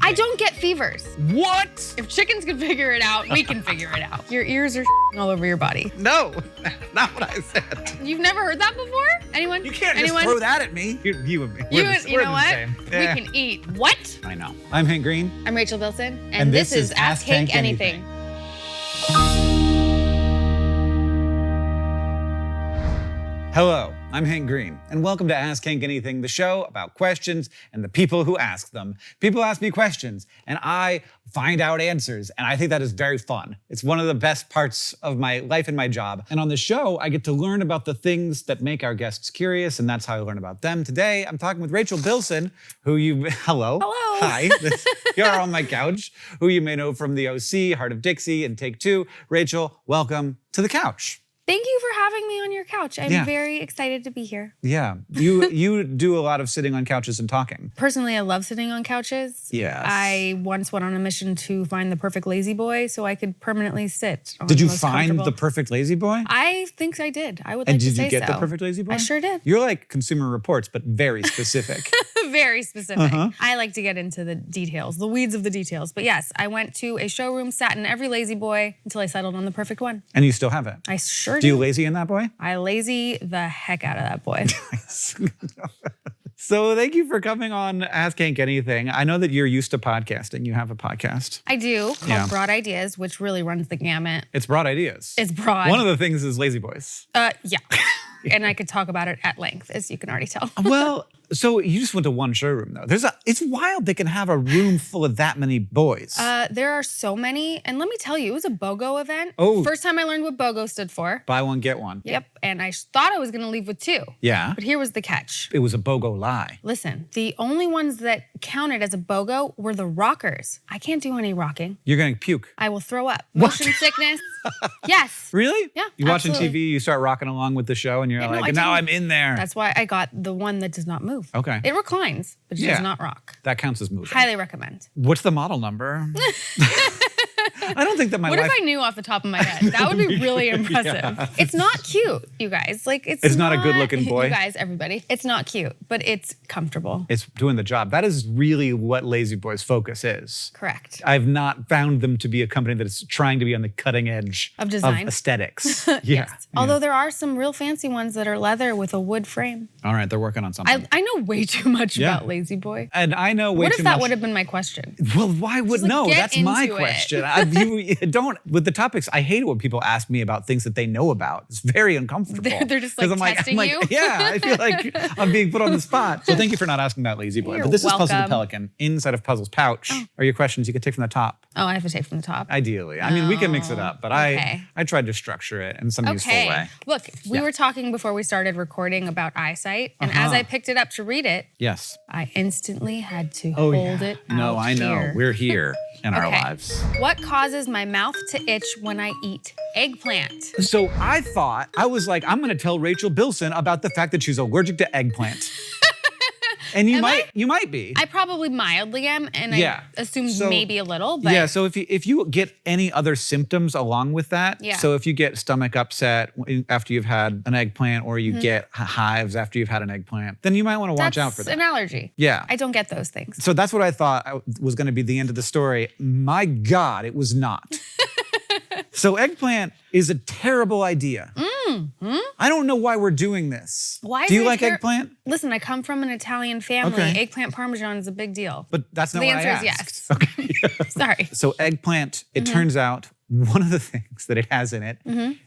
I don't get fevers. What? If chickens can figure it out, we can figure it out. Your ears are all over your body. No, not what I said. You've never heard that before? Anyone? You can't Anyone? just throw that at me. You and me. You We're know the what? same. Yeah. We can eat what? I know. I'm Hank Green. I'm Rachel Bilson, And this is Ask Hank Anything. Hello, I'm Hank Green, and welcome to Ask Hank Anything, the show about questions and the people who ask them. People ask me questions, and I find out answers, and I think that is very fun. It's one of the best parts of my life and my job. And on the show, I get to learn about the things that make our guests curious, and that's how I learn about them. Today, I'm talking with Rachel Bilson, who hello. Hi. You're on my couch, who you may know from The OC, Heart of Dixie, and Take Two. Rachel, welcome to the couch. Thank you for having me on your couch. I'm Yeah. very excited to be here. Yeah, you do a lot of sitting on couches and talking. Personally, I love sitting on couches. Yes. I once went on a mission to find the perfect lazy boy so I could permanently sit on Did the you most find comfortable- the perfect lazy boy? I think I did. I would And like to did say you get so. the perfect lazy boy? I sure did. You're like Consumer Reports, but very specific. Very specific. Uh-huh. I like to get into the details, the weeds of the details. But yes, I went to a showroom, sat in every lazy boy until I settled on the perfect one. And you still have it. I sure Do you lazy in that boy? I lazy the heck out of that boy. So thank you for coming on Ask Hank Anything. I know that you're used to podcasting. You have a podcast. I do, called Yeah. Broad Ideas, which really runs the gamut. It's broad ideas. It's broad. One of the things is lazy boys. Yeah. And I could talk about it at length, as you can already tell. Well, so you just went to one showroom though. It's wild they can have a room full of that many boys. There are so many. And let me tell you, it was a BOGO event. Oh. First time I learned what BOGO stood for. Buy one, get one. Yep. And I thought I was going to leave with two. Yeah. But here was the catch. It was a BOGO lie. Listen, the only ones that counted as a BOGO were the rockers. I can't do any rocking. You're going to puke. I will throw up. Motion sickness. Yes. Really? Yeah, You watching absolutely. TV, you start rocking along with the show, and you're Yeah, no, like, I now I'm didn't- in there. That's why I got the one that does not move. Okay. It reclines, but it Yeah. does not rock. That counts as moving. Highly recommend. What's the model number? I don't think that my What wife... if I knew off the top of my head? That would be really impressive. It's not cute, you guys. Like It's not a good-looking boy? You guys, everybody. It's not cute, but it's comfortable. It's doing the job. That is really what Lazy Boy's focus is. Correct. I've not found them to be a company that is trying to be on the cutting edge Of design. of aesthetics. Yeah. Yes. Although there are some real fancy ones that are leather with a wood frame. All right, they're working on something. I know way too much Yeah. about Lazy Boy. And I know way What too if that much. would have been my question? Well, why would like, no? get That's my into it. question. You don't with the topics. I hate it when people ask me about things that they know about. It's very uncomfortable. They're just, like, 'Cause testing you? Yeah, I feel like I'm being put on the spot. So thank you for not asking about Lazy Boy. You're But this is Puzzle the welcome. Pelican. Inside of Puzzle's pouch are your questions you can take from the top. Oh, I have to take from the top. Ideally, I mean, we can mix it up, but okay. I tried to structure it in some useful Okay. way. Look, we Yeah. were talking before we started recording about eyesight, and as I picked it up to read it, Yes. I instantly had to Oh hold yeah. it No, out I know. here. We're here in our Okay. lives. What causes my mouth to itch when I eat eggplant? So I was like, I'm going to tell Rachel Bilson about the fact that she's allergic to eggplant. And you might be. I probably mildly am, and Yeah. I assume So- maybe a little, but Yeah, so if you get any other symptoms along with that, Yeah. so if you get stomach upset after you've had an eggplant, or Mm-hmm. you get hives after you've had an eggplant, then you might want to watch out for that's that. an allergy. Yeah. I don't get those things. So that's what I thought was going to be the end of the story. My God, it was not. So eggplant is a terrible idea. I don't know why we're doing this. Why Do you is it like eggplant? Listen, I come from an Italian family. Okay. Eggplant parmesan is a big deal. But that's not The what I answer is asked. yes. Okay. Sorry. So eggplant, it Mm-hmm. turns out one of the things that it has in it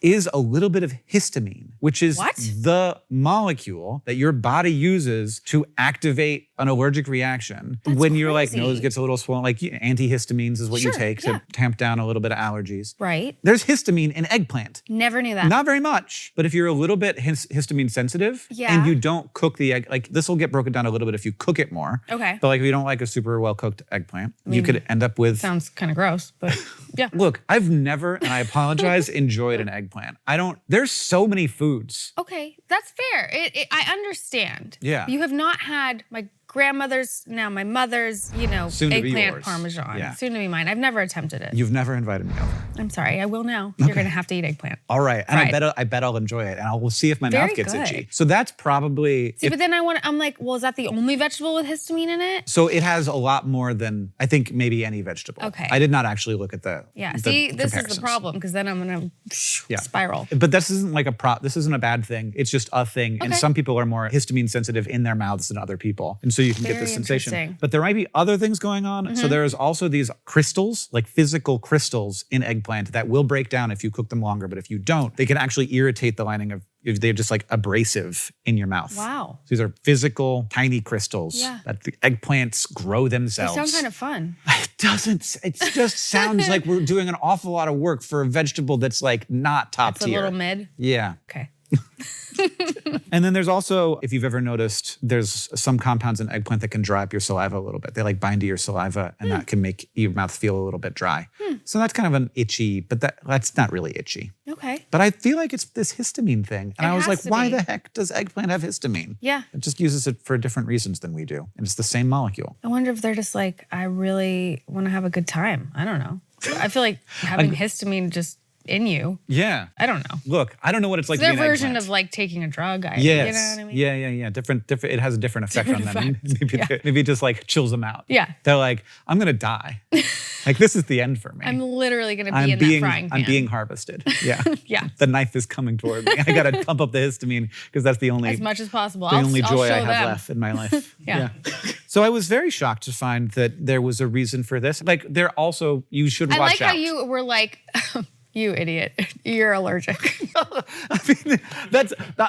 is a little bit of histamine, which is What? the molecule that your body uses to activate an allergic reaction when your crazy. nose gets a little swollen. Like antihistamines is what you Sure, take yeah. to tamp down a little bit of allergies. Right? There's histamine in eggplant. Never knew that. Not very much, but if you're a little bit histamine sensitive Yeah. and you don't cook the egg, like this will get broken down a little bit if you cook it more. Okay. But like if you don't like a super well cooked eggplant, you could end up with. Sounds kind of gross, but yeah. Look, I've never, and I apologize, enjoyed an eggplant. There's so many foods. Okay, that's fair. I understand. Yeah. You have not had my grandmother's, now my mother's, Soon to be eggplant yours. parmesan. Yeah. Soon to be mine. I've never attempted it. You've never invited me over. I'm sorry, I will now. You're gonna have to eat eggplant. All right, and Fried. I bet I'll enjoy it, and we'll see if my Very mouth gets good. itchy. So that's probably. See, but then I'm like, well, is that the only vegetable with histamine in it? So it has a lot more than I think maybe any vegetable. Okay. I did not actually look at the. Yeah. the See, this is the comparisons. problem because then I'm gonna spiral. But this isn't like this isn't a bad thing. It's just a thing. And Okay. some people are more histamine sensitive in their mouths than other people. And so you can get Very this sensation. interesting. But there might be other things going on. So there's also these crystals, like physical crystals in eggplant that will break down if you cook them longer. But if you don't, they can actually irritate the lining of, they're just like abrasive in your mouth. Wow. So these are physical tiny crystals that the eggplants grow They themselves. sound kind of fun. It doesn't. It just sounds like we're doing an awful lot of work for a vegetable that's like not top It's a tier. little mid. Yeah. Okay. And then there's also, if you've ever noticed, there's some compounds in eggplant that can dry up your saliva a little bit. They like bind to your saliva and that can make your mouth feel a little bit dry. So that's kind of an itchy, but that's not really itchy. Okay. But I feel like it's this histamine thing. And It I was has like, to why be. the heck does eggplant have histamine? Yeah. It just uses it for different reasons than we do. And it's the same molecule. I wonder if they're just like, I really want to have a good time. I don't know. I feel like having histamine just in you. Yeah. I don't know. Look, I don't know what it's like It's to be their an version eggplant. of like taking a drug. Yes. You know what I mean? Yeah. Different. It has a different effect Different on them. effect. Maybe it just like chills them out. Yeah. They're like, I'm gonna die. Like this is the end for me. I'm literally going to be in that frying pan. I'm being harvested. Yeah. Yeah. The knife is coming toward me. I gotta pump up the histamine because that's the only As much as possible. the I'll only joy show I have them. left in my life. Yeah. So I was very shocked to find that there was a reason for this. Like there also, you should I watch like how you were like, you idiot, you're allergic. I mean,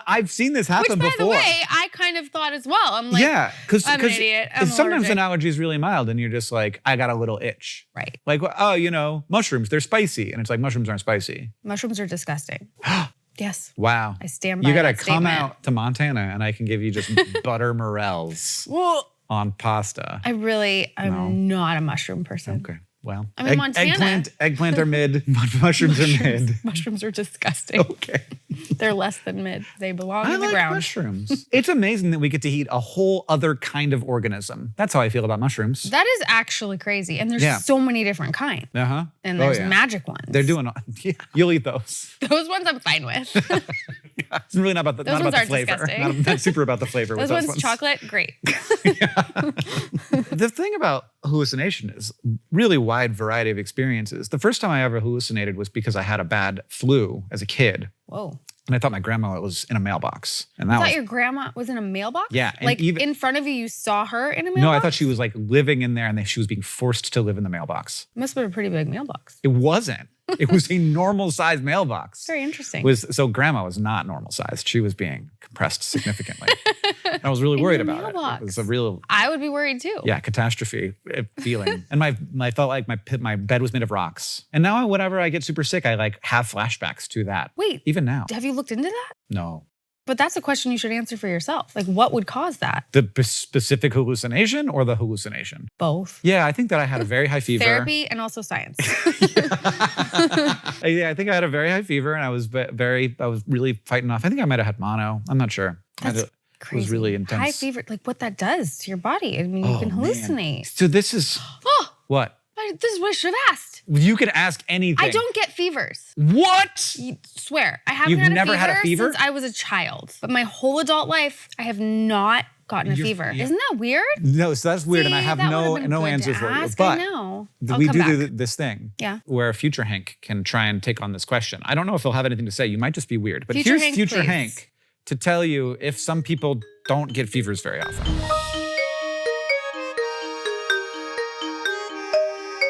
I've seen this happen Which, by before. the way, I kind of thought as well. I'm like, Yeah, because I'm an idiot. I'm sometimes allergic. an allergy is really mild, and you're just like, I got a little itch. Right. Like, oh, mushrooms, they're spicy, and it's like mushrooms aren't spicy. Mushrooms are disgusting. Yes. Wow. I stand by You gotta that come statement. out to Montana, and I can give you just butter morels Well, on pasta. I'm not a mushroom person. Okay. Well, I'm in Montana. Eggplant are mid, mushrooms are mid. Mushrooms are disgusting. Okay. They're less than mid. They belong I in the like ground. mushrooms. It's amazing that we get to eat a whole other kind of organism. That's how I feel about mushrooms. That is actually crazy. And there's Yeah. so many different kinds. Uh-huh. And Oh, there's yeah. magic ones. They're doing, yeah, you'll eat those. Those ones I'm fine with. It's really not about the, Those not ones about the aren't flavor. disgusting. Not super about the flavor Those with ones, chocolate, great. The thing about hallucination is really wide variety of experiences. The first time I ever hallucinated was because I had a bad flu as a kid. Whoa. And I thought my grandma was in a mailbox. And that I thought was, your grandma was in a mailbox? Yeah, and Like even- in front of you, you saw her in a mailbox? no, I thought she was like living in there and she was being forced to live in the mailbox. Must have been a pretty big mailbox. It wasn't. It was a normal sized mailbox. Very interesting. So grandma was not normal sized. She was being compressed significantly. And I was really worried the about it. mailbox. It was a real I would be worried too. catastrophe feeling. And I felt like my bed was made of rocks. And now whenever I get super sick, I like have flashbacks to that. Wait, Even now. have you looked into that? No. But that's a question you should answer for yourself. Like, what would cause that? The specific hallucination or the hallucination? Both. Yeah, I think that I had a very high fever. Therapy and also science. Yeah, I think I had a very high fever and I was really fighting off. I think I might have had mono. I'm not sure. That's It crazy. was really intense. High fever, like what that does to your body. I mean, you Oh, can man. hallucinate. So this is Oh, what? this is what I should have asked. You could ask anything. I don't get fevers. What? You swear. I haven't You've had a never fever had a fever? since I was a child. But my whole adult life, I have not gotten a fever. yeah. Isn't that weird? No, so that's weird, and I See, have that no would've been good answer to for you. ask. But I know. I'll we come do back. this thing Yeah. where Future Hank can try and take on this question. I don't know if he'll have anything to say. You might just be weird. But Future here's Hank, Future please. Hank to tell you if some people don't get fevers very often.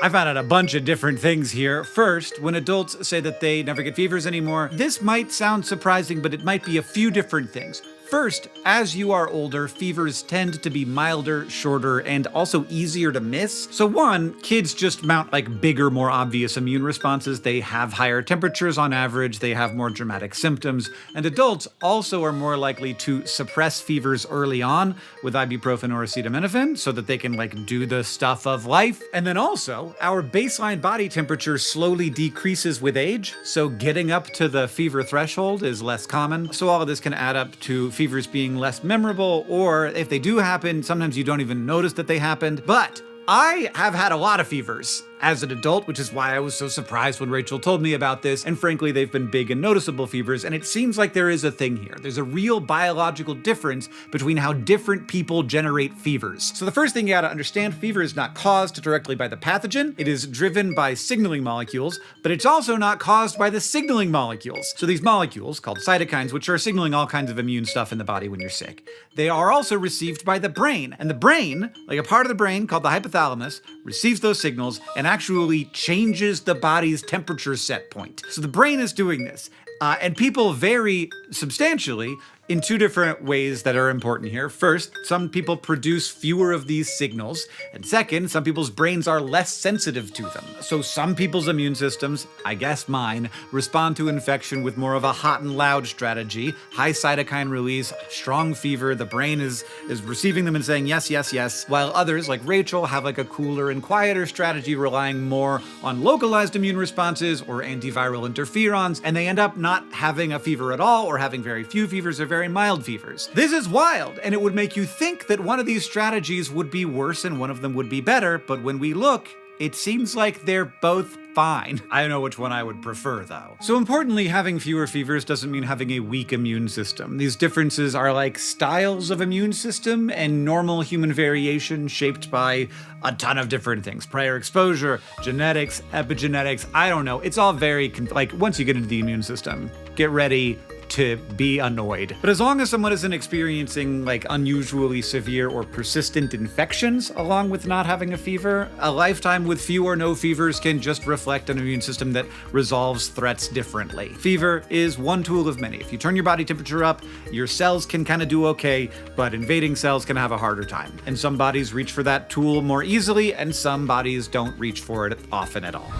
I found out a bunch of different things here. First, when adults say that they never get fevers anymore, this might sound surprising, but it might be a few different things. First, as you are older, fevers tend to be milder, shorter, and also easier to miss. So one, kids just mount like bigger, more obvious immune responses. They have higher temperatures on average, they have more dramatic symptoms, and adults also are more likely to suppress fevers early on with ibuprofen or acetaminophen so that they can like do the stuff of life. And then also, our baseline body temperature slowly decreases with age, so getting up to the fever threshold is less common. So all of this can add up to fevers being less memorable, or if they do happen, sometimes you don't even notice that they happened. But I have had a lot of fevers as an adult, which is why I was so surprised when Rachel told me about this. And frankly, they've been big and noticeable fevers. And it seems like there is a thing here. There's a real biological difference between how different people generate fevers. So the first thing you gotta understand, fever is not caused directly by the pathogen. It is driven by signaling molecules, but it's also not caused by the signaling molecules. So these molecules, called cytokines, which are signaling all kinds of immune stuff in the body when you're sick, they are also received by the brain. And the brain, like a part of the brain called the hypothalamus, receives those signals and actually changes the body's temperature set point. So the brain is doing this. And people vary substantially in two different ways that are important here. First, some people produce fewer of these signals. And second, some people's brains are less sensitive to them. So some people's immune systems, I guess mine, respond to infection with more of a hot and loud strategy, high cytokine release, strong fever. The brain is receiving them and saying yes, yes, yes, while others, like Rachel, have like a cooler and quieter strategy, relying more on localized immune responses or antiviral interferons, and they end up not having a fever at all, or having very few fevers or very mild fevers. This is wild, and it would make you think that one of these strategies would be worse and one of them would be better, but when we look, it seems like they're both fine. I don't know which one I would prefer, though. So importantly, having fewer fevers doesn't mean having a weak immune system. These differences are like styles of immune system and normal human variation shaped by a ton of different things. Prior exposure, genetics, epigenetics, I don't know. It's all very, like, once you get into the immune system, get ready to be annoyed. But as long as someone isn't experiencing like unusually severe or persistent infections along with not having a fever, a lifetime with few or no fevers can just reflect an immune system that resolves threats differently. Fever is one tool of many. If you turn your body temperature up, your cells can kind of do okay, but invading cells can have a harder time. And some bodies reach for that tool more easily, and some bodies don't reach for it often at all.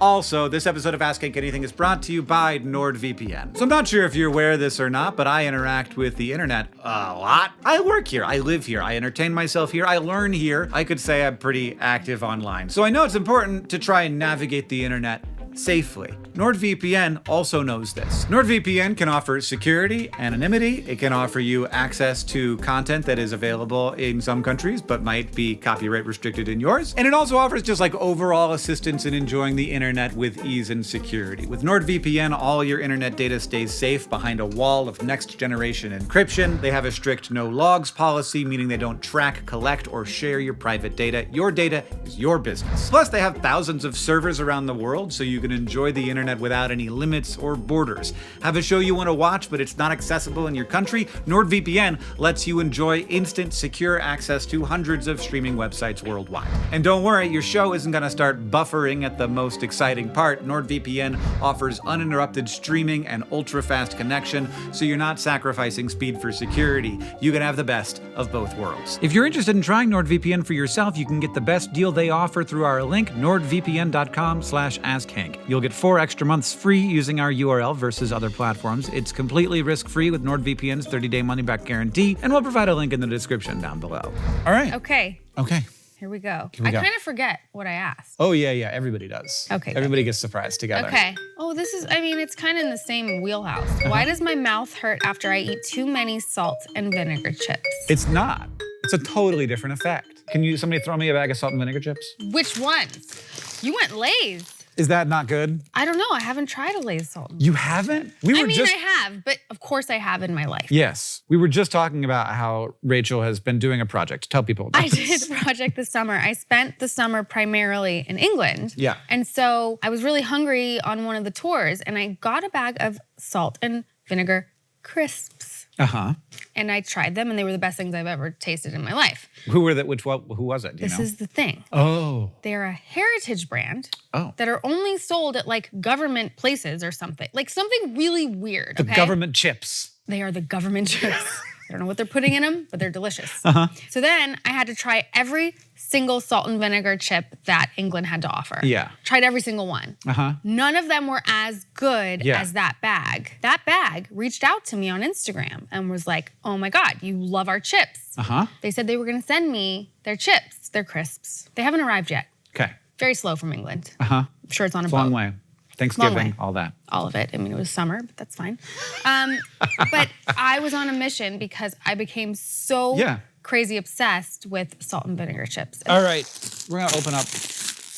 Also, this episode of Ask Hank Anything is brought to you by NordVPN. So I'm not sure if you're aware of this or not, but I interact with the internet a lot. I work here, I live here, I entertain myself here, I learn here. I could say I'm pretty active online. So I know it's important to try and navigate the internet safely. NordVPN also knows this. NordVPN can offer security, anonymity. It can offer you access to content that is available in some countries, but might be copyright restricted in yours. And it also offers just like overall assistance in enjoying the internet with ease and security. With NordVPN, all your internet data stays safe behind a wall of next generation encryption. They have a strict no logs policy, meaning they don't track, collect, or share your private data. Your data is your business. Plus, they have thousands of servers around the world, so you can enjoy the internet without any limits or borders. Have a show you want to watch, but it's not accessible in your country? NordVPN lets you enjoy instant, secure access to hundreds of streaming websites worldwide. And don't worry, your show isn't going to start buffering at the most exciting part. NordVPN offers uninterrupted streaming and ultra-fast connection, so you're not sacrificing speed for security. You can have the best of both worlds. If you're interested in trying NordVPN for yourself, you can get the best deal they offer through our link, nordvpn.com/AskHank. You'll get 4 extra months free using our URL versus other platforms. It's completely risk-free with NordVPN's 30-day money-back guarantee, and we'll provide a link in the description down below. All right. Okay, Okay. here we go. Here we go. I kind of forget what I asked. Oh, yeah, everybody does. Okay, good. Everybody gets surprised together. Okay. Oh, this is, I mean, it's kind of in the same wheelhouse. Why does my mouth hurt after I eat too many salt and vinegar chips? It's not. It's a totally different effect. Can somebody throw me a bag of salt and vinegar chips? Which ones? You went Lay's. Is that not good? I don't know. I haven't tried a Lay's salt. You haven't? I have, but of course I have in my life. Yes. We were just talking about how Rachel has been doing a project. Tell people about this. I did a project this summer. I spent the summer primarily in England. Yeah. And so I was really hungry on one of the tours, and I got a bag of salt and vinegar crisps. Uh-huh. And I tried them, and they were the best things I've ever tasted in my life. Who was it? Who was it? This is the thing. Oh. They're a heritage brand that are only sold at like government places or something. Like something really weird. The government chips. They are the government chips. I don't know what they're putting in them, but they're delicious. Uh-huh. So then I had to try every single salt and vinegar chip that England had to offer. Yeah. Tried every single one. Uh-huh. None of them were as good as that bag. That bag reached out to me on Instagram and was like, oh my God, you love our chips. Uh-huh. They said they were gonna send me their chips, their crisps. They haven't arrived yet. Okay. Very slow from England. Uh-huh. I'm sure it's on a It's boat. a long way. Thanksgiving, all that. All of it. I mean, it was summer, but that's fine. But I was on a mission because I became so crazy obsessed with salt and vinegar chips. All right, we're gonna open up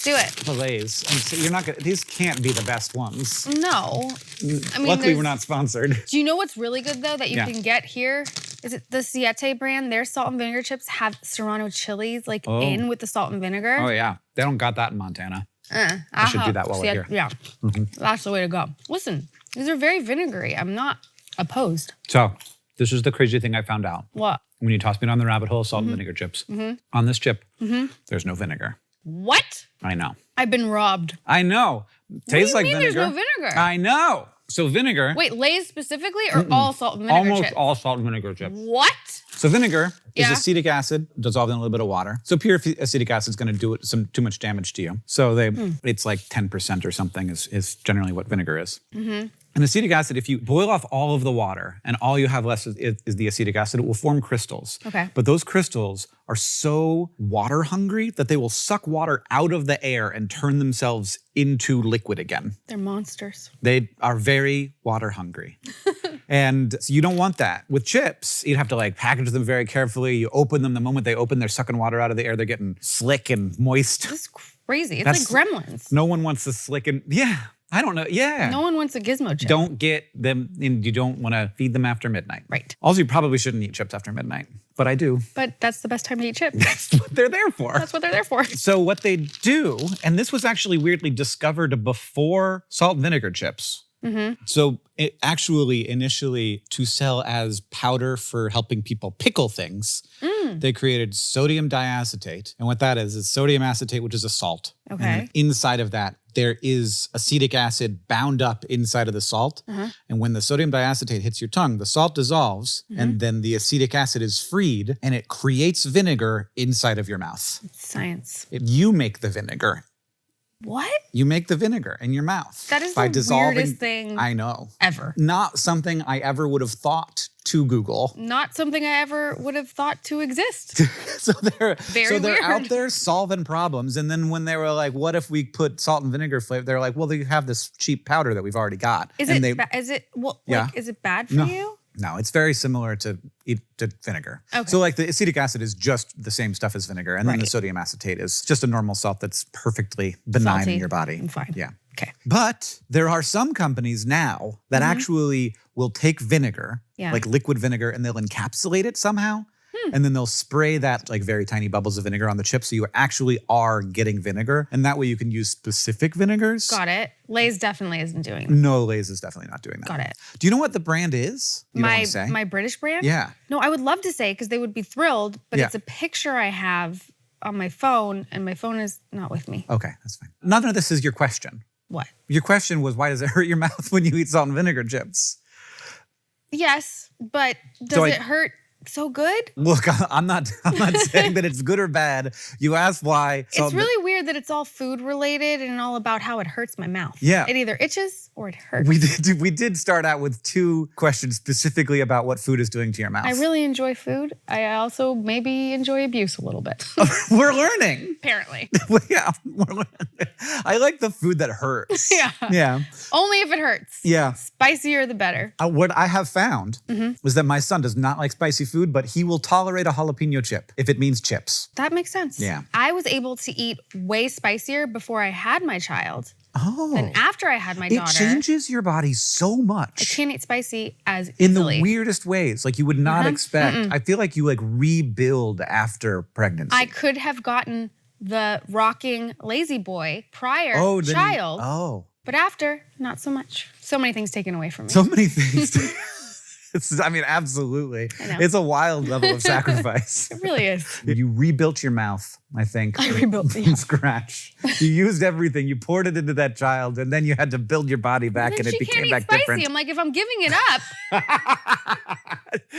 Do it. the Lay's. And so you're not gonna, these can't be the best ones. No. I mean, luckily we're not sponsored. Do you know what's really good though that you can get here? Is it the Siete brand? Their salt and vinegar chips have Serrano chilies in with the salt and vinegar. Oh yeah, they don't got that in Montana. I should do that while we're here. Yeah, that's the way to go. Listen, these are very vinegary. I'm not opposed. So this is the crazy thing I found out. What? When you toss me down the rabbit hole of salt and vinegar chips. On this chip, there's no vinegar. What? I know. I've been robbed. I know. Tastes like vinegar. There's no vinegar? I know. So vinegar. Wait, Lay's specifically or all salt and vinegar Almost chips? all salt and vinegar chips. What? So vinegar is acetic acid dissolved in a little bit of water. So pure acetic acid is going to do too much damage to you. So it's like 10% or something is generally what vinegar is. And acetic acid, if you boil off all of the water and all you have left is the acetic acid, it will form crystals. Okay. But those crystals are so water hungry that they will suck water out of the air and turn themselves into liquid again. They're monsters. They are very water hungry. And so you don't want that. With chips, you'd have to like package them very carefully. You open them, the moment they open, they're sucking water out of the air. They're getting slick and moist. This is crazy. It's like Gremlins. No one wants to slick and, I don't know. Yeah. No one wants a gizmo chip. Don't get them, and you don't want to feed them after midnight. Right. Also, you probably shouldn't eat chips after midnight, but I do. But that's the best time to eat chips. That's what they're there for. That's what they're there for. So what they do, and this was actually weirdly discovered before salt and vinegar chips. So it actually initially to sell as powder for helping people pickle things, they created sodium diacetate. And what that is sodium acetate, which is a salt. Okay. And inside of that, there is acetic acid bound up inside of the salt. And when the sodium diacetate hits your tongue, the salt dissolves and then the acetic acid is freed and it creates vinegar inside of your mouth. It's science. You make the vinegar. What? You make the vinegar in your mouth. That is by the dissolving, weirdest thing I know. ever. Not something I ever would have thought to Google. Not something I ever would have thought to exist. So they're weird. out there solving problems. And then when they were like, what if we put salt and vinegar flavor? They're like, well, they have this cheap powder that we've already got. Is and it bad for you? No, it's very similar to vinegar. Okay. So like the acetic acid is just the same stuff as vinegar. And then the sodium acetate is just a normal salt that's perfectly benign Salty in your body. and fine. Yeah. Okay. But there are some companies now that actually will take vinegar, like liquid vinegar, and they'll encapsulate it somehow. And then they'll spray that like very tiny bubbles of vinegar on the chip so you actually are getting vinegar. And that way you can use specific vinegars. Got it. Lay's definitely isn't doing that. No, Lay's is definitely not doing that. Got it. Do you know what the brand is? You don't want to say? My British brand? Yeah. No, I would love to say because they would be thrilled, but it's a picture I have on my phone and my phone is not with me. Okay, that's fine. None of this is your question. What? Your question was, why does it hurt your mouth when you eat salt and vinegar chips? Yes, but does it hurt so good? Look, I'm not saying that it's good or bad. You asked why. It's really weird that it's all food related and all about how it hurts my mouth. Yeah. It either itches or it hurts. We did start out with 2 questions specifically about what food is doing to your mouth. I really enjoy food. I also maybe enjoy abuse a little bit. We're learning. Apparently. Yeah, we're learning. I like the food that hurts. Yeah. Yeah. Only if it hurts. Yeah. Spicier the better. What I have found was that my son does not like spicy food, but he will tolerate a jalapeno chip if it means chips. That makes sense. Yeah. I was able to eat way spicier before I had my child Oh. than after I had my daughter. It changes your body so much. I can't eat spicy as in easily. the weirdest ways, like you would not expect. I feel like you like rebuild after pregnancy. I could have gotten the rocking lazy boy prior child. But after, not so much. So many things taken away from me. So many things. Absolutely. I know. It's a wild level of sacrifice. It really is. You rebuilt your mouth, I think. I rebuilt from scratch. You used everything. You poured it into that child, and then you had to build your body back, and it became back different. I'm like, if I'm giving it up.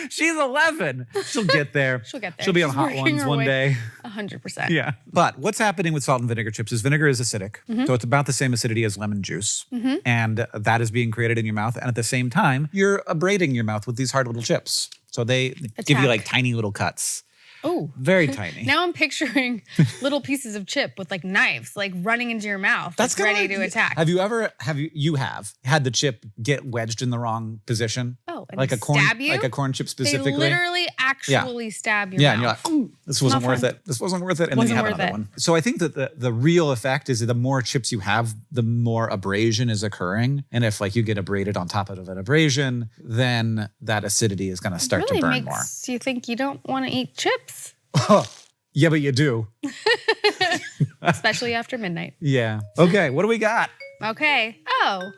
She's 11. She'll get there. She'll get there. She'll be on She's Hot working Ones her one way. day. 100%. Yeah. But what's happening with salt and vinegar chips is vinegar is acidic. So it's about the same acidity as lemon juice. And that is being created in your mouth. And at the same time, you're abrading your mouth with these hard little chips. So they give you like tiny little cuts. Oh. Very tiny. Now I'm picturing little pieces of chip with like knives, like running into your mouth. That's ready to attack. Have you had the chip get wedged in the wrong position? Oh, and like a corn, stab you? like a corn chip specifically. They literally actually stab your mouth. And you're like, ooh, this wasn't worth it. This wasn't worth it. And then you have another one. So I think that the real effect is that the more chips you have, the more abrasion is occurring. And if like you get abraded on top of an abrasion, then that acidity is going to start to burn more. Really makes you think you don't want to eat chips. Yeah, but you do. Especially after midnight. Yeah. Okay, what do we got? Okay. Oh,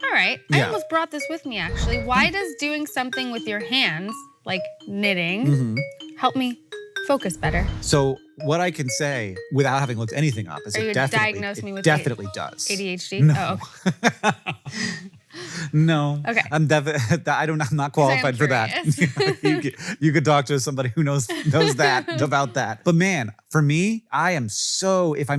all right. I almost brought this with me, actually. Why does doing something with your hands, like knitting, help me focus better? So what I can say, without having looked anything up, is it definitely does. ADHD? No. Oh, okay. No. Okay. I'm not qualified for that. you could talk to somebody who knows that about that. But man, for me, I am so, if I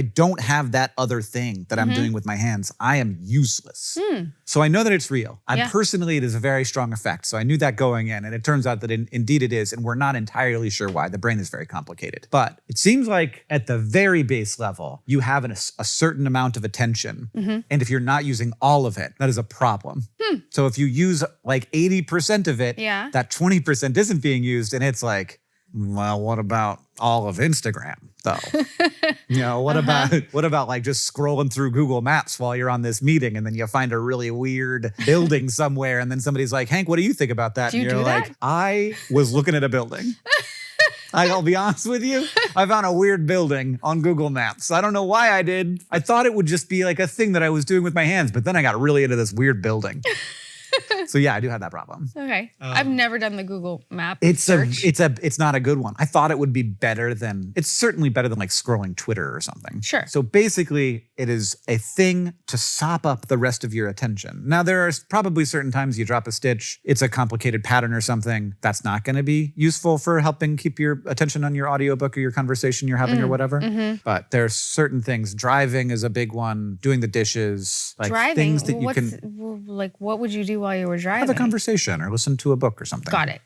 don't have that other thing that I'm doing with my hands, I am useless. So I know that it's real. Personally, it is a very strong effect. So I knew that going in, and it turns out that indeed it is, and we're not entirely sure why. The brain is very complicated. But it seems like at the very base level, you have a certain amount of attention. And if you're not using all of it, that is a problem. So if you use like 80% of it, that 20% isn't being used, and it's like, well, what about all of Instagram though? What about like just scrolling through Google Maps while you're on this meeting, and then you find a really weird building somewhere, and then somebody's like, Hank, what do you think about that? Do you and you're do like, that? I was looking at a building. I'll be honest with you. I found a weird building on Google Maps. I don't know why I did. I thought it would just be like a thing that I was doing with my hands, but then I got really into this weird building. So yeah, I do have that problem. Okay. I've never done the Google Map search. search. It's not a good one. I thought it would be better than, it's certainly better than like scrolling Twitter or something. Sure. So basically it is a thing to sop up the rest of your attention. Now there are probably certain times you drop a stitch, it's a complicated pattern or something, that's not going to be useful for helping keep your attention on your audiobook or your conversation you're having or whatever. But there's certain things. Driving is a big one, doing the dishes, like things that you can. Like what would you do while you were driving? Have a conversation or listen to a book or something. Got it.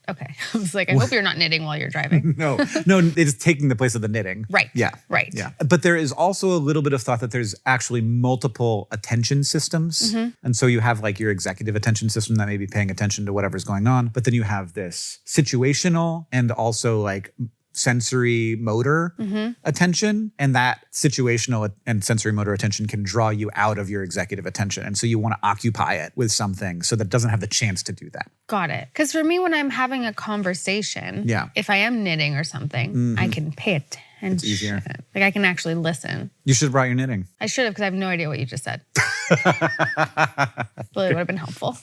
Okay. I was like, I hope you're not knitting while you're driving. No, it is taking the place of the knitting. Right. Yeah. Right. Yeah. But there is also a little bit of thought that there's actually multiple attention systems. And so you have like your executive attention system that may be paying attention to whatever's going on. But then you have this situational and also like sensory motor attention, and that situational and sensory motor attention can draw you out of your executive attention, and so you want to occupy it with something so that it doesn't have the chance to do that. Got it. Because for me, when I'm having a conversation, if I am knitting or something, I can pay attention. It's easier. Like I can actually listen. You should have brought your knitting. I should have, because I have no idea what you just said. Really would have been helpful.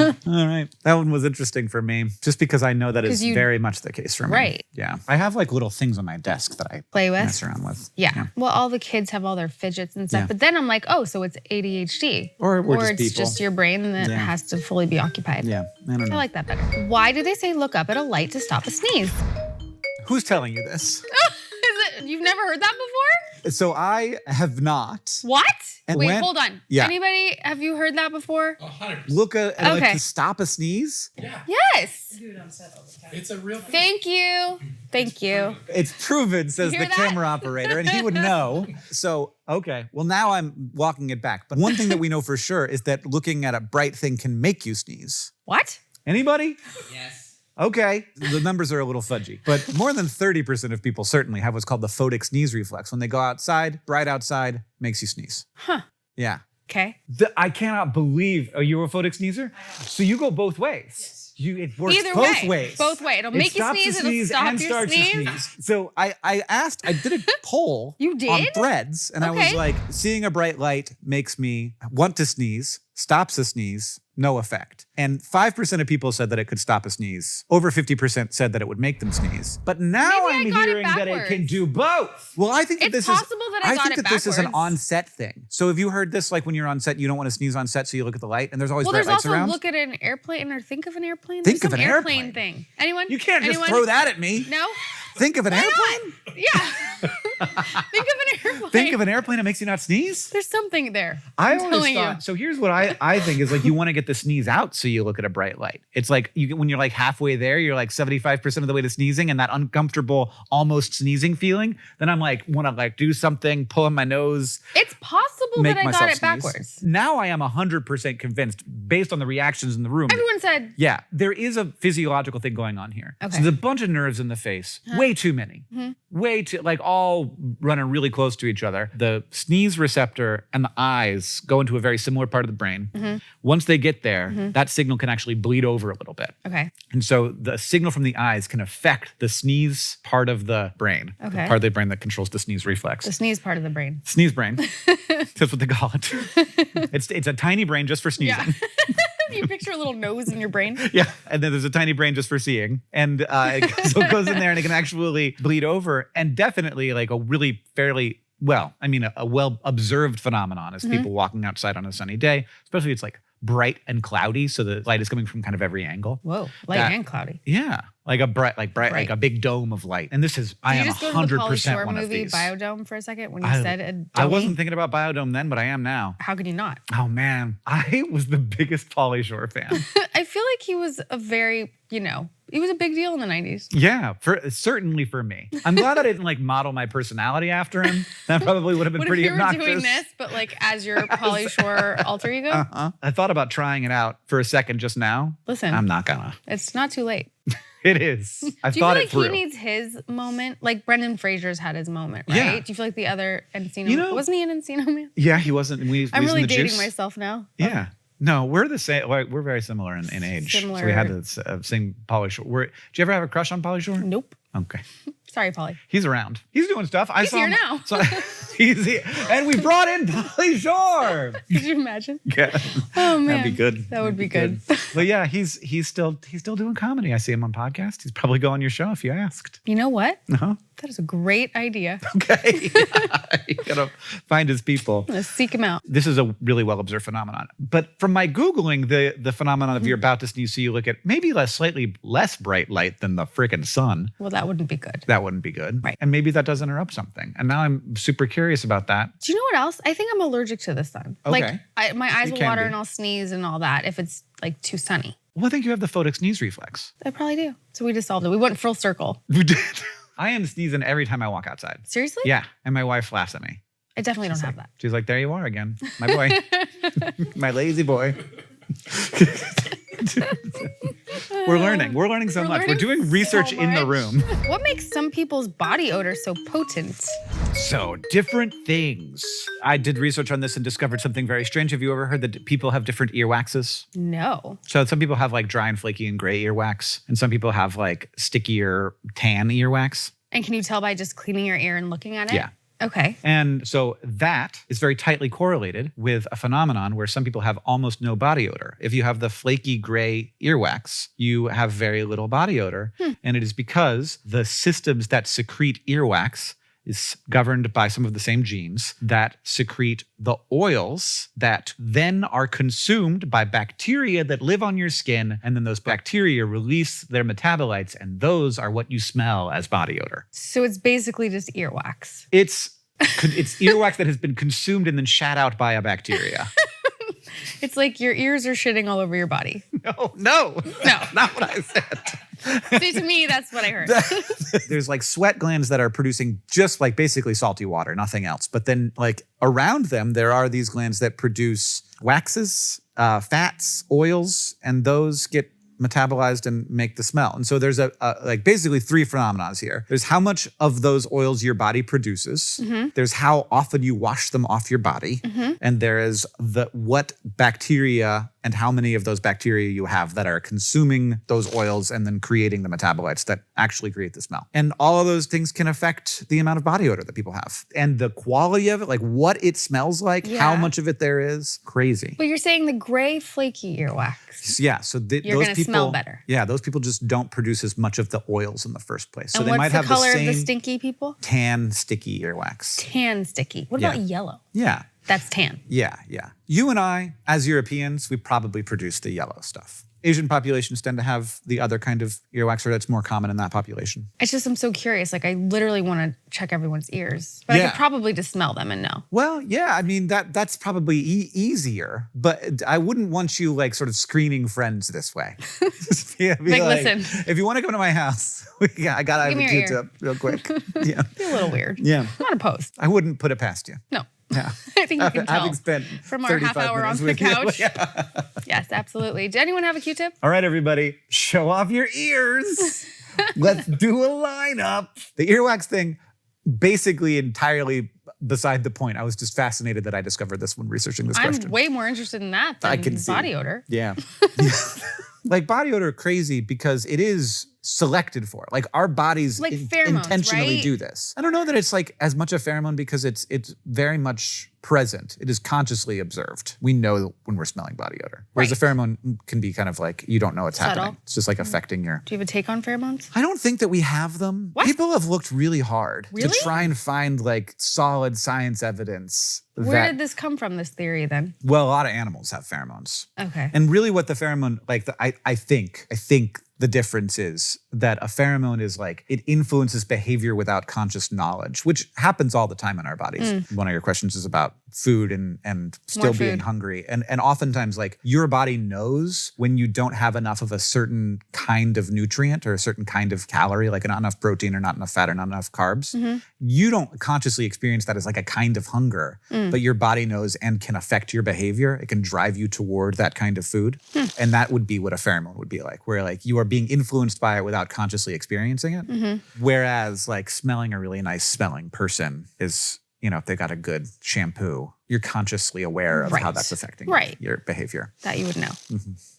All right. That one was interesting for me, just because I know that is very much the case for me. Right. Yeah. I have like little things on my desk that I play with, mess around with. Yeah. Well, all the kids have all their fidgets and stuff, but then I'm like, oh, so it's ADHD. Or it's people. Just your brain that has to fully be occupied. Yeah. I don't know. I like that better. Why do they say look up at a light to stop a sneeze? Who's telling you this? You've never heard that before? So I have not. What? And wait, hold on. Yeah. Anybody, have you heard that before? 100%. Look at like to stop a sneeze? Yeah. Yes. I do it on set all the time. It's a real thing. Thank you. Thank you. It's proven, says the camera operator, and he would know. So, okay. Well, now I'm walking it back. But one thing that we know for sure is that looking at a bright thing can make you sneeze. What? Anybody? Yes. Okay, the numbers are a little fudgy, but more than 30% of people certainly have what's called the photic sneeze reflex. When they go outside, bright outside, makes you sneeze. Huh. Yeah. Okay. I cannot believe, are you a photic sneezer? So you go both ways. Yes. It works Either both way. ways. Both ways. It'll make you sneeze, it'll stop your sneeze. So I did a poll You did? on Threads, and I was like, seeing a bright light makes me want to sneeze, stops a sneeze, no effect. And 5% of people said that it could stop a sneeze. Over 50% said that it would make them sneeze. But now I'm hearing that it can do both. Well, I think that it's possible that I think that this is an on-set thing. So have you heard this? Like when you're on set, you don't want to sneeze on set, so you look at the light, and there's always bright lights around. Well, there's also look at an airplane or think of an airplane. Think of an airplane thing. Anyone? You can't just throw that at me. No. Think of an airplane? Yeah. Think of an think of an airplane that makes you not sneeze? There's something there. I always thought, so here's what I think is like you want to get the sneeze out so you look at a bright light. It's like when you're like halfway there, you're like 75% of the way to sneezing and that uncomfortable almost sneezing feeling. Then I'm like, want to like do something, pull in my nose. It's possible that I got it backwards. Now I am 100% convinced based on the reactions in the room. Everyone said. Yeah, there is a physiological thing going on here. Okay. So there's a bunch of nerves in the face, way too many. Way too, like all running really close to each other. The sneeze receptor and the eyes go into a very similar part of the brain. Once they get there, that signal can actually bleed over a little bit. Okay. And so the signal from the eyes can affect the sneeze part of the brain. Okay. The part of the brain that controls the sneeze reflex. The sneeze part of the brain. Sneeze brain. That's what they call it. It's a tiny brain just for sneezing. Yeah. You picture a little nose in your brain. Yeah, and then there's a tiny brain just for seeing. And so it goes in there and it can actually bleed over. And definitely like a really fairly, a well-observed phenomenon is people walking outside on a sunny day, especially if it's like bright and cloudy, so the light is coming from kind of every angle. Whoa, light and cloudy. Yeah, like a bright, like a big dome of light. And this is, I am 100% one of these. Did you just go to the Pauly Shore movie Biodome for a second when you said a dome? I wasn't thinking about Biodome then, but I am now. How could you not? Oh man, I was the biggest Pauly Shore fan. I feel like he was a very, he was a big deal in the 90s. Yeah, certainly for me. I'm glad I didn't like model my personality after him. That probably would have been pretty obnoxious. What if you were doing this, but like as your Pauly Shore alter ego? I thought about trying it out for a second just now. Listen. I'm not gonna. It's not too late. It is. I've thought it through. Do you feel like he needs his moment? Like Brendan Fraser's had his moment, right? Yeah. Do you feel like the other Encino Man? Wasn't he an Encino Man? Yeah, he wasn't. I'm really dating myself now. Yeah. No, we're the same. We're very similar in age. So we had the same Pauly Shore. Did you ever have a crush on Pauly Shore? Nope. Okay. Sorry, Pauly. He's around. He's doing stuff. He's here now. He's here. And we brought in Pauly Shore. Could you imagine? Yeah. Oh man. That'd be good. That would be good. But yeah, he's still doing comedy. I see him on podcasts. He's probably go on your show if you asked. You know what? Uh-huh. That is a great idea. Okay. You gotta find his people. Let's seek him out. This is a really well-observed phenomenon. But from my Googling, the phenomenon of you're about to sneeze, so you look at maybe slightly less bright light than the freaking sun. Well, that wouldn't be good. That wouldn't be good. Right. And maybe that does interrupt something. And now I'm super curious about that. Do you know what else? I think I'm allergic to the sun. Okay. Like my eyes will water and I'll sneeze and all that if it's like too sunny. Well, I think you have the photic sneeze reflex. I probably do. So we just solved it. We went full circle. We did. I am sneezing every time I walk outside. Seriously? Yeah. And my wife laughs at me. I definitely don't have that. She's like, there you are again. My boy. My lazy boy. We're learning. We're learning so much. We're doing research in the room. What makes some people's body odor so potent? So, different things. I did research on this and discovered something very strange. Have you ever heard that people have different earwaxes? No. So some people have like dry and flaky and gray earwax, and some people have like stickier tan earwax. And can you tell by just cleaning your ear and looking at it? Yeah. Okay. And so that is very tightly correlated with a phenomenon where some people have almost no body odor. If you have the flaky gray earwax, you have very little body odor. And it is because the systems that secrete earwax is governed by some of the same genes that secrete the oils that then are consumed by bacteria that live on your skin. And then those bacteria release their metabolites, and those are what you smell as body odor. So it's basically just earwax. It's earwax that has been consumed and then shat out by a bacteria. It's like your ears are shitting all over your body. No, not what I said. See, to me, that's what I heard. There's like sweat glands that are producing just like basically salty water, nothing else. But then like around them, there are these glands that produce waxes, fats, oils, and those get metabolized and make the smell. And so there's like basically three phenomena here. There's how much of those oils your body produces. There's how often you wash them off your body. And there is what bacteria and how many of those bacteria you have that are consuming those oils and then creating the metabolites that actually create the smell. And all of those things can affect the amount of body odor that people have. And the quality of it, like what it smells like, how much of it there is, crazy. But you're saying the gray flaky earwax. Yeah, so you're going to smell better. Yeah, those people just don't produce as much of the oils in the first place. So and they might have the same what's the color of the stinky people? Tan, sticky earwax. Tan, sticky. What about yellow? Yeah. That's tan. Yeah. You and I, as Europeans, we probably produce the yellow stuff. Asian populations tend to have the other kind of earwax, or that's more common in that population? It's just I'm so curious. Like I literally want to check everyone's ears, but I could probably just smell them and know. Well, yeah, I mean that's probably easier, but I wouldn't want you like sort of screening friends this way. Be listen, if you want to come to my house, I gotta have a Q-tip real quick. Yeah, be a little weird. Yeah, I'm not opposed. I wouldn't put it past you. No. Yeah. I think you can tell Having spent from our half hour on the couch. Yeah. Yes, absolutely. Did anyone have a Q-tip? All right, everybody, show off your ears. Let's do a lineup. The earwax thing, basically entirely beside the point. I was just fascinated that I discovered this when researching this question. I'm way more interested in that than body odor. Yeah. Like body odor, crazy because it is selected for. Like our bodies like pheromones, intentionally right? do this. I don't know that it's like as much a pheromone because it's very much present. It is consciously observed. We know when we're smelling body odor. Whereas a pheromone can be kind of like, you don't know it's happening. It's just like affecting your... Do you have a take on pheromones? I don't think that we have them. What? People have looked really hard to try and find like solid science evidence. Where did this come from, this theory then? Well, a lot of animals have pheromones. Okay. And really what the pheromone, like I think the difference is that a pheromone is like, it influences behavior without conscious knowledge, which happens all the time in our bodies. One of your questions is about food and still being hungry. And oftentimes like your body knows when you don't have enough of a certain kind of nutrient or a certain kind of calorie, like not enough protein or not enough fat or not enough carbs. You don't consciously experience that as like a kind of hunger, but your body knows and can affect your behavior. It can drive you toward that kind of food. And that would be what a pheromone would be like, where like you are being influenced by it without consciously experiencing it. Whereas like smelling a really nice smelling person is, you know, if they got a good shampoo, you're consciously aware of how that's affecting your behavior. That you would know.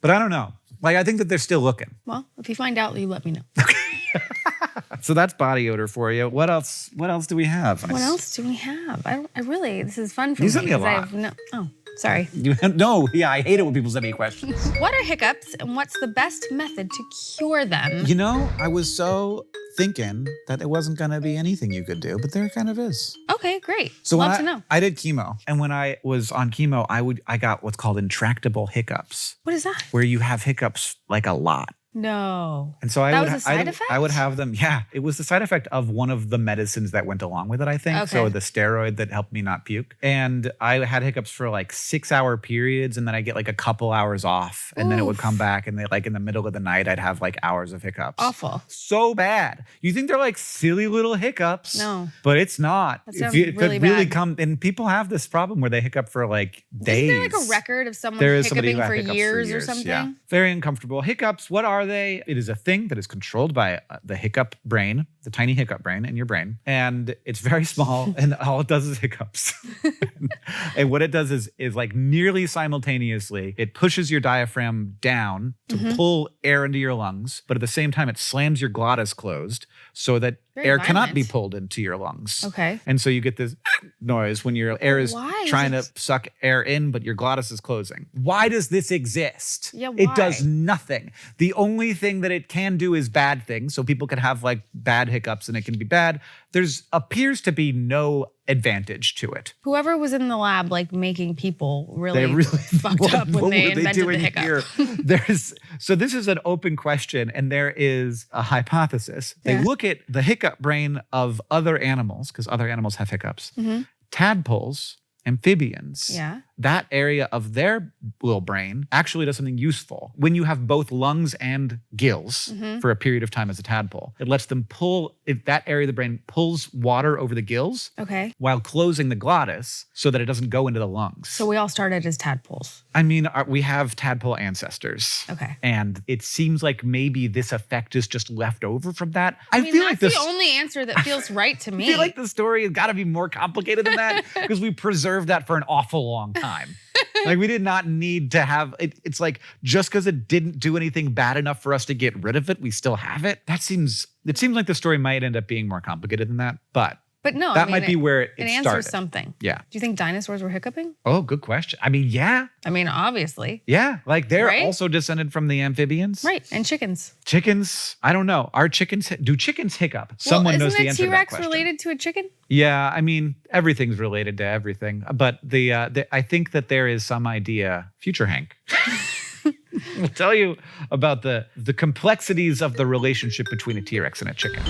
But I don't know. Like, I think that they're still looking. Well, if you find out, you let me know. So that's body odor for you. What else do we have? What else do we have? This is fun for me. You sent me a lot. Sorry. I hate it when people send me questions. What are hiccups and what's the best method to cure them? You know, I was so thinking that it wasn't gonna be anything you could do, but there kind of is. Okay, great. So Love to know. I did chemo, and when I was on chemo, I got what's called intractable hiccups. What is that? Where you have hiccups like a lot. No. And so that was a side effect? I would have them. Yeah, it was the side effect of one of the medicines that went along with it, I think. Okay. So the steroid that helped me not puke. And I had hiccups for like 6-hour periods, and then I get like a couple hours off, and then it would come back, and like in the middle of the night, I'd have like hours of hiccups. Awful. So bad. You think they're like silly little hiccups. No. But it's not. That sounds it really could really bad. come, and people have this problem where they hiccup for like days. Isn't there like a record of someone There is somebody hiccuping who for had hiccups years for or something? Yeah. Very uncomfortable. Hiccups, what are they? It is a thing that is controlled by the hiccup brain, the tiny hiccup brain in your brain. And it's very small, and all it does is hiccups. And what it does is like nearly simultaneously, it pushes your diaphragm down to pull air into your lungs, but at the same time, it slams your glottis closed so that Very air cannot violent. be pulled into your lungs. Okay. And so you get this noise when your air is Why is trying to it- suck air in, but your glottis is closing. Why does this exist? Yeah, It why? does nothing. The only thing that it can do is bad things. So people can have like bad hiccups and it can be bad. There's appears to be no advantage to it. Whoever was in the lab, like making people really, They really fucked up when they were invented the hiccup. Here? So this is an open question, and there is a hypothesis. They Yeah. look at the hiccup brain of other animals, because other animals have hiccups. Tadpoles, amphibians, Yeah. that area of their little brain actually does something useful. When you have both lungs and gills for a period of time as a tadpole, it lets them pull, if that area of the brain pulls water over the gills Okay. while closing the glottis so that it doesn't go into the lungs. So we all started as tadpoles. I mean, we have tadpole ancestors. Okay. And it seems like maybe this effect is just left over from that. I mean, feel that's like the only answer that feels right to me. I feel like the story has got to be more complicated than that because we preserved that for an awful long time. Like we did not need to have it. It's like just because it didn't do anything bad enough for us to get rid of it, we still have it. It seems like the story might end up being more complicated than that, but no, that might be where it answers started. something. Yeah. Do you think dinosaurs were hiccuping? Oh, good question. I mean, yeah. I mean, obviously. Yeah. Like they're Right? also descended from the amphibians. Right. And chickens. Chickens, I don't know. Do chickens hiccup? Someone knows the answer to that T-Rex question. related to a chicken? Yeah, I mean, everything's related to everything. But I think that there is some idea, future Hank, We'll tell you about the complexities of the relationship between a T-Rex and a chicken.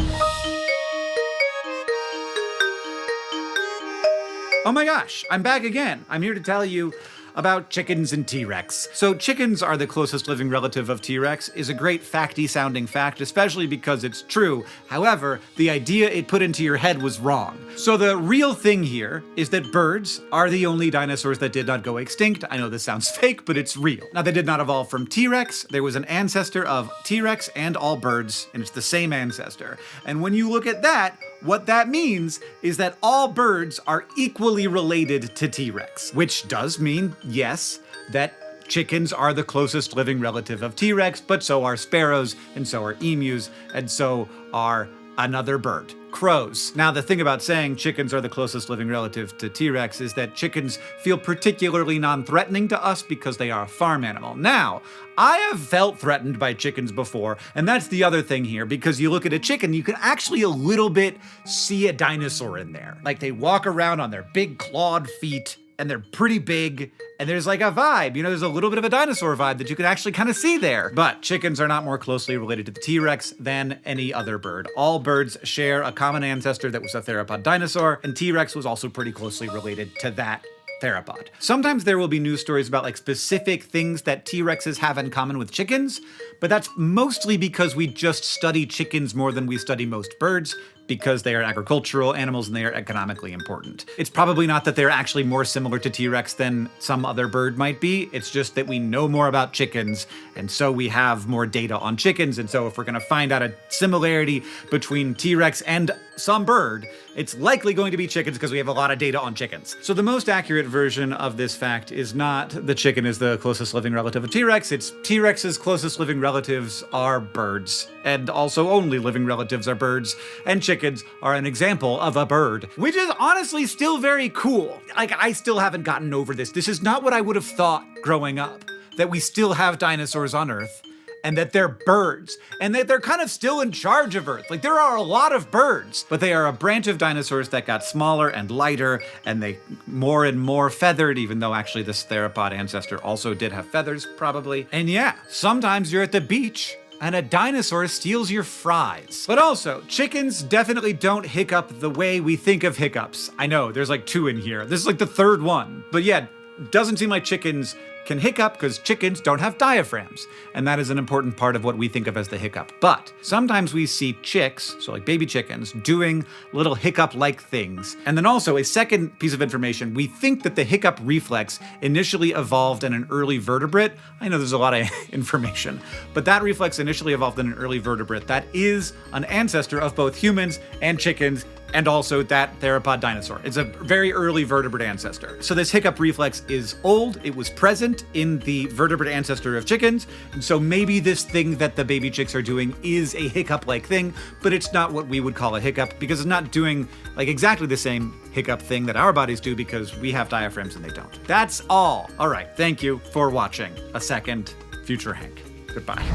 Oh my gosh, I'm back again. I'm here to tell you about chickens and T-Rex. So chickens are the closest living relative of T-Rex is a great facty sounding fact, especially because it's true. However, the idea it put into your head was wrong. So the real thing here is that birds are the only dinosaurs that did not go extinct. I know this sounds fake, but it's real. Now, they did not evolve from T-Rex. There was an ancestor of T-Rex and all birds, and it's the same ancestor. And when you look at that, what that means is that all birds are equally related to T-Rex, which does mean, yes, that chickens are the closest living relative of T-Rex, but so are sparrows, and so are emus, and so are another bird, crows. Now, the thing about saying chickens are the closest living relative to T-Rex is that chickens feel particularly non-threatening to us because they are a farm animal. Now, I have felt threatened by chickens before, and that's the other thing here, because you look at a chicken, you can actually a little bit see a dinosaur in there. Like they walk around on their big clawed feet, and they're pretty big, and there's like a vibe, there's a little bit of a dinosaur vibe that you can actually kind of see there. But chickens are not more closely related to the T-Rex than any other bird. All birds share a common ancestor that was a theropod dinosaur, and T-Rex was also pretty closely related to that theropod. Sometimes there will be news stories about like specific things that T-Rexes have in common with chickens, but that's mostly because we just study chickens more than we study most birds, because they are agricultural animals and they are economically important. It's probably not that they're actually more similar to T-Rex than some other bird might be. It's just that we know more about chickens, and so we have more data on chickens. And so if we're gonna find out a similarity between T-Rex and some bird, it's likely going to be chickens because we have a lot of data on chickens. So the most accurate version of this fact is not the chicken is the closest living relative of T-Rex, it's T-Rex's closest living relatives are birds. And also only living relatives are birds, and chickens are an example of a bird, which is honestly still very cool. Like, I still haven't gotten over this. This is not what I would have thought growing up, that we still have dinosaurs on Earth, and that they're birds, and that they're kind of still in charge of Earth. Like, there are a lot of birds, but they are a branch of dinosaurs that got smaller and lighter, and they more and more feathered, even though actually this theropod ancestor also did have feathers, probably. And yeah, sometimes you're at the beach, and a dinosaur steals your fries. But also, chickens definitely don't hiccup the way we think of hiccups. I know, there's like 2 in here. This is like the 3rd one. But yeah, doesn't seem like chickens can hiccup because chickens don't have diaphragms. And that is an important part of what we think of as the hiccup. But sometimes we see chicks, so like baby chickens, doing little hiccup-like things. And then also a second piece of information, we think that the hiccup reflex initially evolved in an early vertebrate. I know there's a lot of information, but that reflex initially evolved in an early vertebrate that is an ancestor of both humans and chickens, and also that theropod dinosaur. It's a very early vertebrate ancestor. So this hiccup reflex is old, it was present in the vertebrate ancestor of chickens, and so maybe this thing that the baby chicks are doing is a hiccup-like thing, but it's not what we would call a hiccup because it's not doing like exactly the same hiccup thing that our bodies do because we have diaphragms and they don't. That's all. All right, thank you for watching a second Future Hank. Goodbye.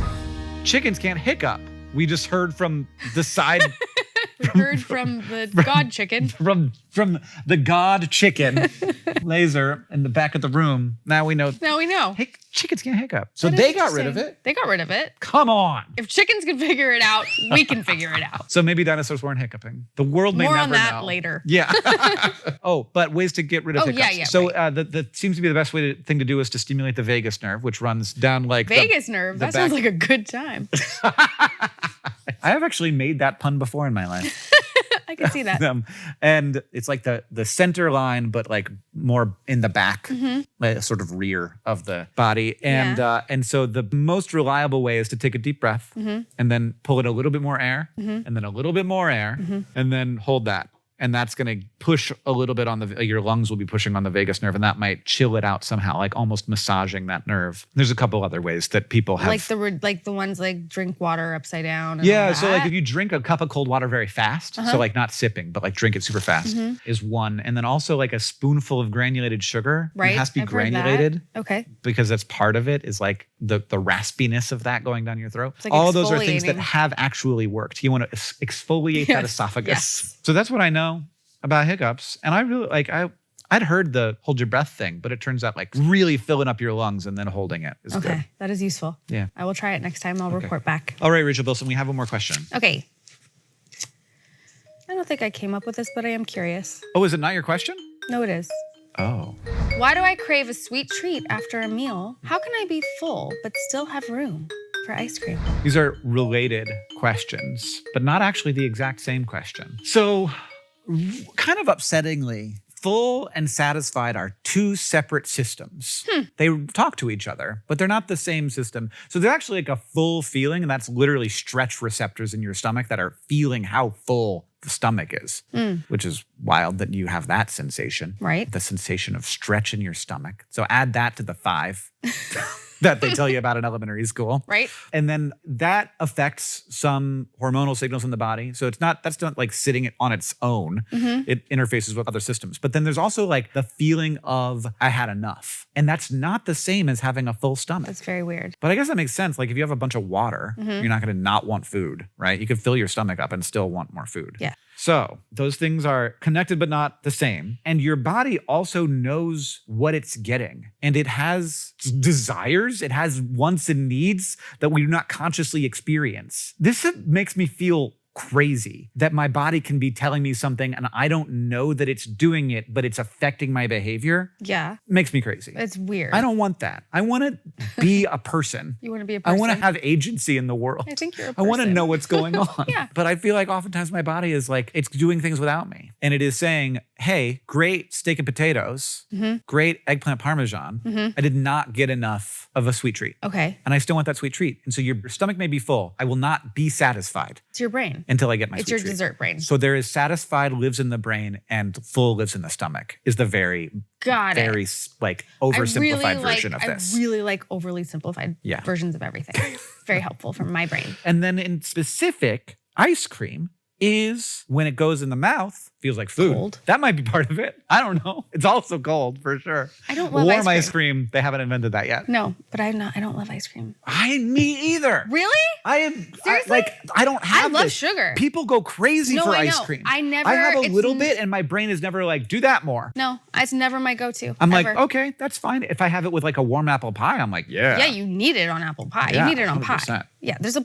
Chickens can't hiccup. We just heard from the side Heard from the god chicken. From the god chicken laser in the back of the room. Now we know. Now we know. Hey, chickens can't hiccup. So they got rid of it. They got rid of it. Come on. If chickens can figure it out, we can figure it out. So maybe dinosaurs weren't hiccuping. The world may never know. More on that later. Yeah. Oh, but ways to get rid of hiccups. Yeah. So that seems to be the best thing to do is to stimulate the vagus nerve, which runs down like vagus nerve. That sounds like a good time. I have actually made that pun before in my life. I can see that. And it's like the center line, but like more in the back, like sort of rear of the body. And so the most reliable way is to take a deep breath and then pull in a little bit more air and then a little bit more air and then hold that. And that's going to push a little bit on your lungs will be pushing on the vagus nerve, and that might chill it out somehow, like almost massaging that nerve. There's a couple other ways that people have. Like the ones like drink water upside down. Yeah, so like if you drink a cup of cold water very fast, so like not sipping, but like drink it super fast is one. And then also like a spoonful of granulated sugar. Right. It has to be granulated. Okay. Because that's part of it is like the raspiness of that going down your throat. Like all those are things that have actually worked. You want to exfoliate that esophagus. Yes. So that's what I know about hiccups. And I really I'd heard the hold your breath thing, but it turns out like really filling up your lungs and then holding it is good. That is useful. Yeah. I will try it next time. I'll report back. All right, Rachel Bilson, we have one more question. Okay. I don't think I came up with this, but I am curious. Oh, is it not your question? No, it is. Oh. Why do I crave a sweet treat after a meal? How can I be full but still have room for ice cream? These are related questions, but not actually the exact same question. So, kind of upsettingly, full and satisfied are two separate systems. They talk to each other, but they're not the same system. So there's actually like a full feeling, and that's literally stretch receptors in your stomach that are feeling how full the stomach is, which is wild that you have that sensation. Right. The sensation of stretch in your stomach. So add that to the 5 that they tell you about in elementary school. Right. And then that affects some hormonal signals in the body. So that's not like sitting on its own. It interfaces with other systems. But then there's also like the feeling of I had enough. And that's not the same as having a full stomach. That's very weird. But I guess that makes sense. Like if you have a bunch of water, you're not going to not want food, right? You could fill your stomach up and still want more food. Yeah. So those things are connected but not the same. And your body also knows what it's getting. And it has desires, it has wants and needs that we do not consciously experience. This makes me feel crazy that my body can be telling me something and I don't know that it's doing it, but it's affecting my behavior. Yeah. Makes me crazy. It's weird. I don't want that. I want to be a person. You want to be a person? I want to have agency in the world. I think you're a I person. want to know what's going on. Yeah. But I feel like oftentimes my body is like, it's doing things without me. And it is saying, hey, great steak and potatoes, great eggplant parmesan. I did not get enough of a sweet treat. Okay. And I still want that sweet treat. And so your stomach may be full. I will not be satisfied. It's your brain. Until I get my It's sweet your treat. dessert brain. So there is satisfied lives in the brain and full lives in the stomach is the very, very like oversimplified version of this. I really like overly simplified versions of everything. Very helpful for my brain. And then in specific, ice cream is when it goes in the mouth, feels like food. Cold. That might be part of it. I don't know. It's also cold for sure. I don't love warm ice cream. They haven't invented that yet. No, but I don't love ice cream. Me either. Really? I am Seriously? I don't have I love this. sugar. People go crazy for ice cream. I never. I have a little bit and my brain is never like, do that more. No, it's never my go-to. I'm ever. like, okay, that's fine. If I have it with like a warm apple pie, I'm like, yeah. Yeah, you need it on apple pie. Yeah, you need it on 100%. pie. Yeah, there's a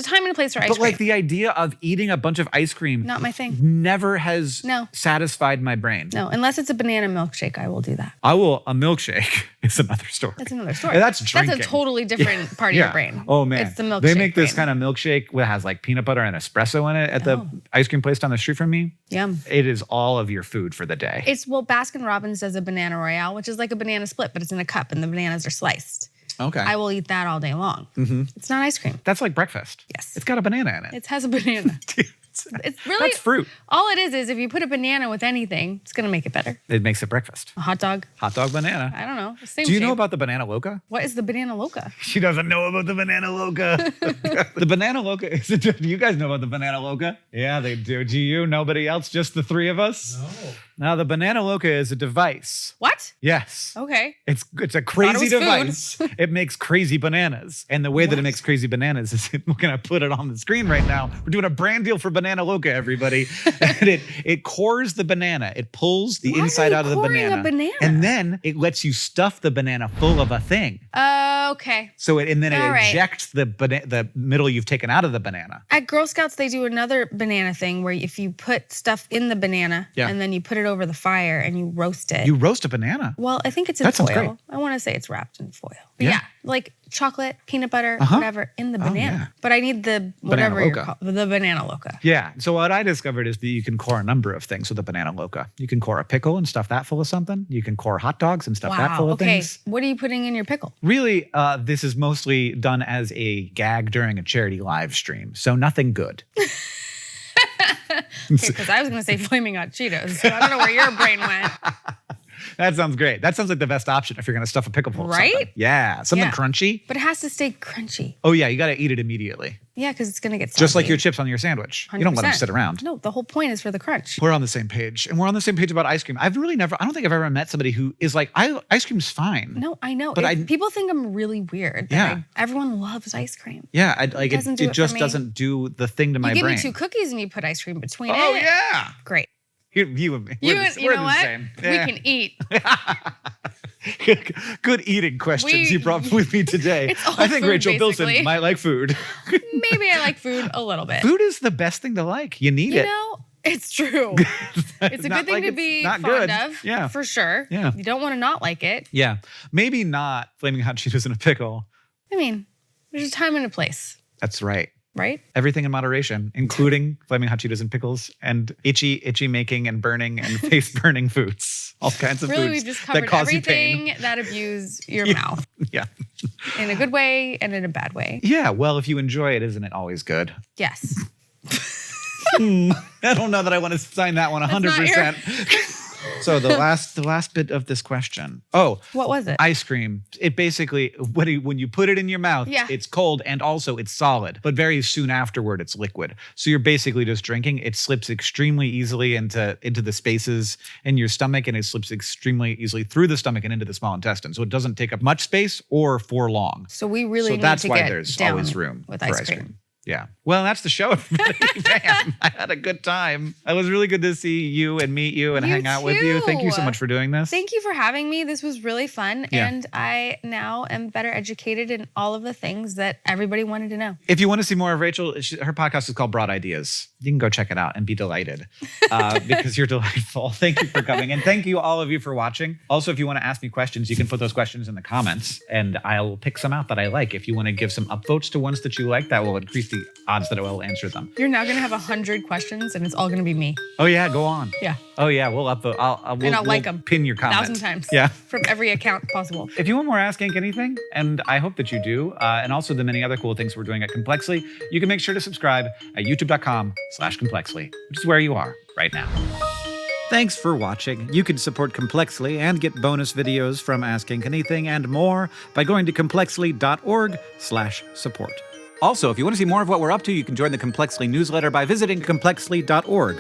time and a place for ice But cream. like the idea of eating a bunch of ice cream Not my thing. never has No. satisfied my brain. No, unless it's a banana milkshake, I will do that. A milkshake is another story. That's another story. And that's drinking. That's a totally different part of your brain. Oh man. It's the milkshake. They make this brain. kind of milkshake that has like peanut butter and espresso in it at the ice cream place down the street from me. Yum. It is all of your food for the day. Baskin Robbins does a banana royale, which is like a banana split, but it's in a cup and the bananas are sliced. Okay. I will eat that all day long. It's not ice cream. That's like breakfast. Yes. It's got a banana in it. It has a banana. It's really That's fruit. All it is if you put a banana with anything, it's gonna make it better. It makes it breakfast. A hot dog. Hot dog banana. I don't know. Same Do you know shape. about the banana loca? What is the banana loca? She doesn't know about the banana loca. The banana loca is do you guys know about the banana loca? Yeah, they do. Do you? Nobody else? Just the three of us? No. Now the banana loca is a device. What? Yes. Okay. It's a crazy was food. device. It makes crazy bananas. And the way that it makes crazy bananas is we're gonna put it on the screen right now. We're doing a brand deal for banana loca, everybody. And it cores the banana. It pulls the Why are inside you out of the coring a banana. banana? And then it lets you stuff the banana full of a thing. Okay. So it All right. ejects the middle you've taken out of the banana. At Girl Scouts, they do another banana thing where if you put stuff in the banana and then you put it over the fire and you roast it. You roast a banana. Well, I think it's in That sounds foil. great. I want to say it's wrapped in foil. But Yeah. yeah, like chocolate, peanut butter, whatever in the banana. yeah. But I need the whatever Banana you're loca. called, the banana loca. Yeah. So what I discovered is that you can core a number of things with a banana loca. You can core a pickle and stuff that full of something. You can core hot dogs and stuff that Wow. full of Okay. things. What are you putting in your pickle? Really, this is mostly done as a gag during a charity live stream. So nothing good. Because I was going to say flaming hot Cheetos. So I don't know where your brain went. That sounds great. That sounds like the best option if you're going to stuff a pickle full of Right? something. Yeah. Something Yeah. crunchy. But it has to stay crunchy. Oh, yeah. You got to eat it immediately. Yeah, because it's going to get soggy. Just like your chips on your sandwich. You don't let them 100%. sit around. No, the whole point is for the crunch. We're on the same page. And we're on the same page about ice cream. I don't think I've ever met somebody who is like, ice cream's fine. No, I know. But People think I'm really weird. Everyone loves ice cream. Yeah, It doesn't do it for just me. doesn't do the thing to my You give brain. me 2 cookies and you put ice cream between it. Oh, yeah. Great. You and me. You We're and the, you we're know the what? same. We can eat. Good eating questions you brought with me today. It's all I think food, Rachel Bilson basically. might like food. Maybe I like food a little bit. Food is the best thing to like. You need it. You know, it's true. It's a Not good thing like to it's be not fond good. of. Yeah. For sure. Yeah. You don't want to not like it. Yeah. Maybe not Flaming Hot Cheetos in a pickle. I mean, there's a time and a place, That's right. right? Everything in moderation, including Flaming Hot Cheetos and pickles and itchy making and burning and face burning foods. All kinds of Really, foods we've just that covered cause you pain. everything that abuse your mouth Yeah. in a good way and in a bad way. Yeah. Well, if you enjoy it, isn't it always good? Yes. I don't know that I want to sign that one 100%. So the last bit of this question. Oh, What was it? ice cream. It basically, when you put it in your mouth, Yeah. it's cold and also it's solid, but very soon afterward, it's liquid. So you're basically just drinking. It slips extremely easily into the spaces in your stomach, and it slips extremely easily through the stomach and into the small intestine. So it doesn't take up much space or for long. So we really So need that's to why get there's down always room with for ice cream. Yeah. Well, that's the show, everybody. Man, I had a good time. It was really good to see you and meet you and You hang out with you. Thank you so too. much for doing this. Thank you for having me. This was really fun. Yeah. And I now am better educated in all of the things that everybody wanted to know. If you want to see more of Rachel, her podcast is called Broad Ideas. You can go check it out and be delighted because you're delightful. Thank you for coming. And thank you all of you for watching. Also, if you want to ask me questions, you can put those questions in the comments and I'll pick some out that I like. If you want to give some upvotes to ones that you like, that will increase the odds that I will answer them. You're now going to have 100 questions and it's all going to be me. Oh yeah, go on. Yeah. Oh yeah, we'll upvote. We'll like 'em pin your comment 1,000 times. Yeah. From every account possible. If you want more Ask Hank Anything, and I hope that you do, and also the many other cool things we're doing at Complexly, you can make sure to subscribe at youtube.com/Complexly, which is where you are right now. Thanks for watching. You can support Complexly and get bonus videos from Ask Hank Anything and more by going to complexly.org/support. Also, if you want to see more of what we're up to, you can join the Complexly newsletter by visiting complexly.org.